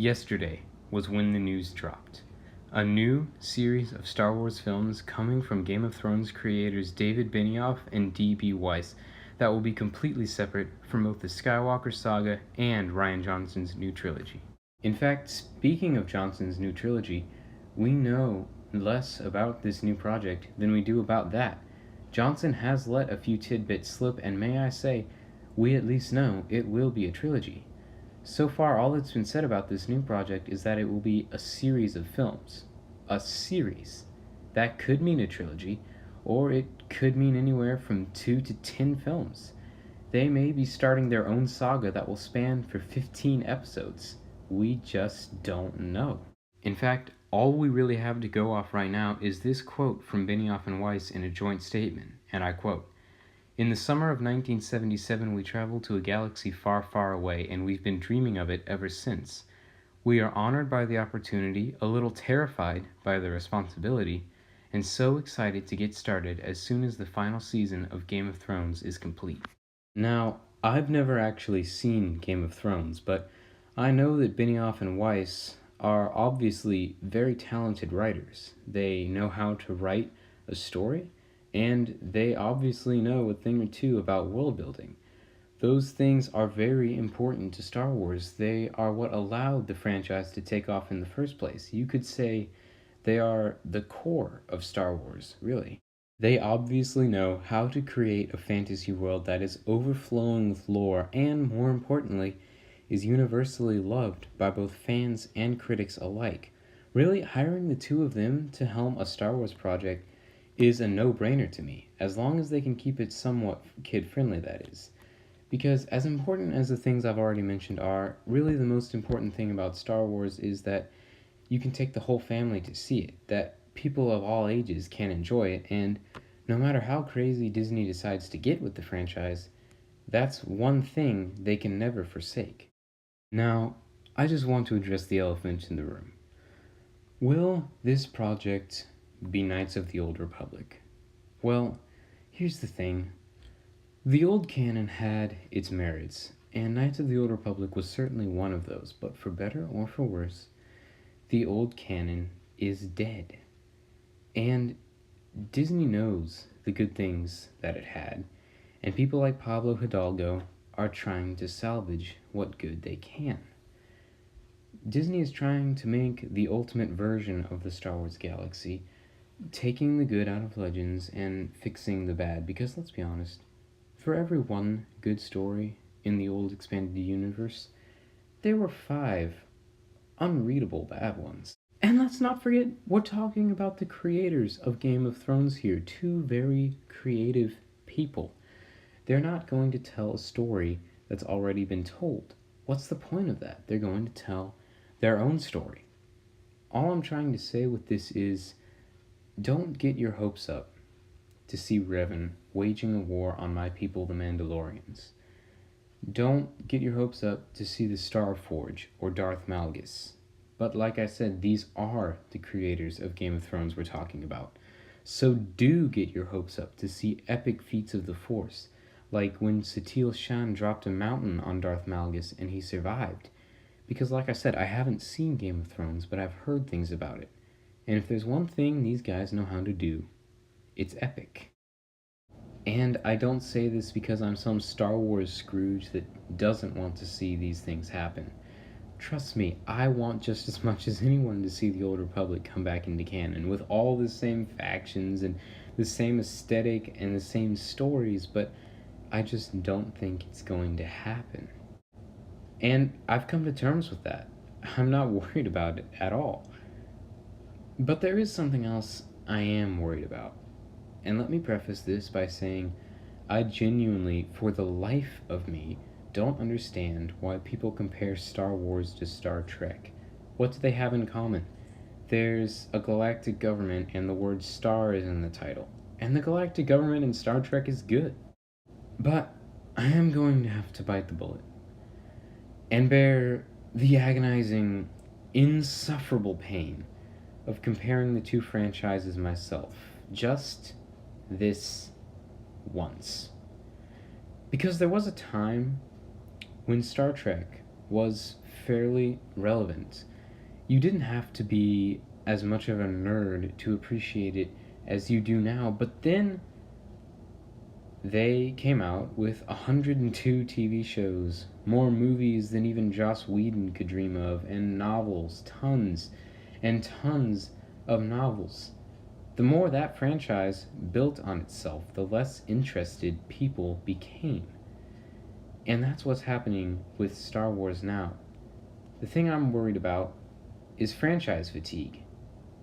Yesterday was when the news dropped. A new series of Star Wars films coming from Game of Thrones creators David Benioff and D. Weiss that will be completely separate from both the Skywalker saga and Rian Johnson's new trilogy. In fact, speaking of Johnson's new trilogy, we know less about this new project than we do about that. Johnson has let a few tidbits slip, and may I say, we at least know it will be a trilogy. So far, all that's been said about this new project is that it will be a series of films. A series. That could mean a trilogy, or it could mean anywhere from 2 to 10 films. They may be starting their own saga that will span for 15 episodes. We just don't know. In fact, all we really have to go off right now is this quote from Benioff and Weiss in a joint statement, and I quote, "In the summer of 1977, we traveled to a galaxy far, far away, and we've been dreaming of it ever since. We are honored by the opportunity, a little terrified by the responsibility, and so excited to get started as soon as the final season of Game of Thrones is complete." Now, I've never actually seen Game of Thrones, but I know that Benioff and Weiss are obviously very talented writers. They know how to write a story, and they obviously know a thing or two about world building. Those things are very important to Star Wars. They are what allowed the franchise to take off in the first place. You could say they are the core of Star Wars, really. They obviously know how to create a fantasy world that is overflowing with lore and, more importantly, is universally loved by both fans and critics alike. Really, hiring the two of them to helm a Star Wars project is a no-brainer to me, as long as they can keep it somewhat kid-friendly, that is. Because as important as the things I've already mentioned are, really the most important thing about Star Wars is that you can take the whole family to see it, that people of all ages can enjoy it, and no matter how crazy Disney decides to get with the franchise, that's one thing they can never forsake. Now, I just want to address the elephant in the room. Will this project be Knights of the Old Republic? Well, here's the thing. The old canon had its merits, and Knights of the Old Republic was certainly one of those, but for better or for worse, the old canon is dead. And Disney knows the good things that it had, and people like Pablo Hidalgo are trying to salvage what good they can. Disney is trying to make the ultimate version of the Star Wars galaxy, taking the good out of Legends and fixing the bad, because let's be honest, for every one good story in the old expanded universe, there were 5 unreadable bad ones. And let's not forget, we're talking about the creators of Game of Thrones here, 2 very creative people. They're not going to tell a story that's already been told. What's the point of that? They're going to tell their own story. All I'm trying to say with this is, don't get your hopes up to see Revan waging a war on my people, the Mandalorians. Don't get your hopes up to see the Star Forge or Darth Malgus. But like I said, these are the creators of Game of Thrones we're talking about. So do get your hopes up to see epic feats of the Force, like when Satele Shan dropped a mountain on Darth Malgus and he survived. Because like I said, I haven't seen Game of Thrones, but I've heard things about it. And if there's one thing these guys know how to do, it's epic. And I don't say this because I'm some Star Wars Scrooge that doesn't want to see these things happen. Trust me, I want just as much as anyone to see the Old Republic come back into canon, with all the same factions and the same aesthetic and the same stories, but I just don't think it's going to happen. And I've come to terms with that. I'm not worried about it at all. But there is something else I am worried about. And let me preface this by saying I genuinely, for the life of me, don't understand why people compare Star Wars to Star Trek. What do they have in common? There's a galactic government and the word star is in the title. And the galactic government in Star Trek is good. But I am going to have to bite the bullet and bear the agonizing, insufferable pain of comparing the two franchises myself, just this once. Because there was a time when Star Trek was fairly relevant. You didn't have to be as much of a nerd to appreciate it as you do now, but then they came out with 102 TV shows, more movies than even Joss Whedon could dream of, and novels, tons and tons of novels. The more that franchise built on itself, the less interested people became. And that's what's happening with Star Wars now. The thing I'm worried about is franchise fatigue.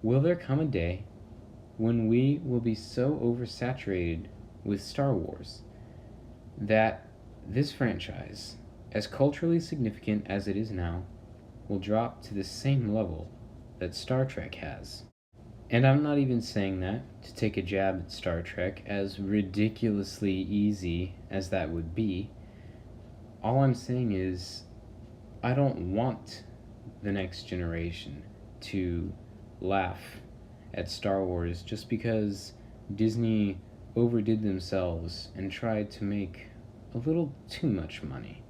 Will there come a day when we will be so oversaturated with Star Wars that this franchise, as culturally significant as it is now, will drop to the same level that Star Trek has? And I'm not even saying that to take a jab at Star Trek, as ridiculously easy as that would be. All I'm saying is, I don't want the next generation to laugh at Star Wars just because Disney overdid themselves and tried to make a little too much money.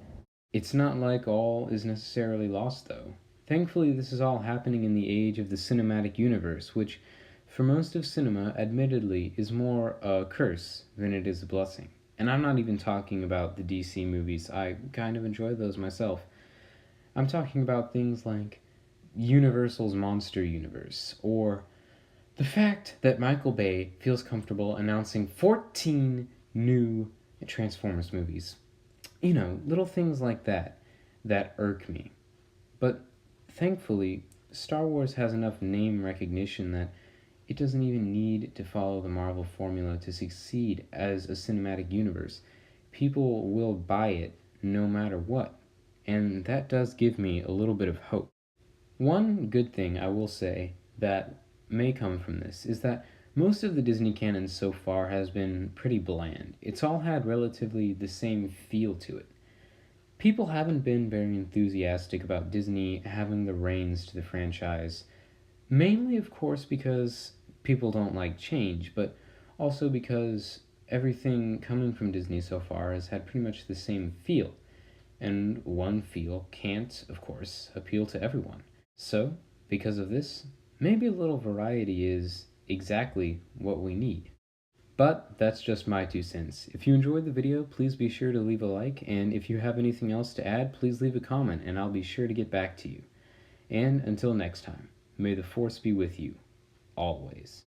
It's not like all is necessarily lost, though. Thankfully, this is all happening in the age of the cinematic universe, which, for most of cinema, admittedly, is more a curse than it is a blessing. And I'm not even talking about the DC movies. I kind of enjoy those myself. I'm talking about things like Universal's Monster Universe, or the fact that Michael Bay feels comfortable announcing 14 new Transformers movies. You know, little things like that irk me. But thankfully, Star Wars has enough name recognition that it doesn't even need to follow the Marvel formula to succeed as a cinematic universe. People will buy it no matter what, and that does give me a little bit of hope. One good thing I will say that may come from this is that most of the Disney canon so far has been pretty bland. It's all had relatively the same feel to it. People haven't been very enthusiastic about Disney having the reins to the franchise, mainly, of course, because people don't like change, but also because everything coming from Disney so far has had pretty much the same feel, and one feel can't, of course, appeal to everyone. So, because of this, maybe a little variety is exactly what we need. But that's just my 2 cents. If you enjoyed the video, please be sure to leave a like, and if you have anything else to add, please leave a comment, and I'll be sure to get back to you. And until next time, may the Force be with you, always.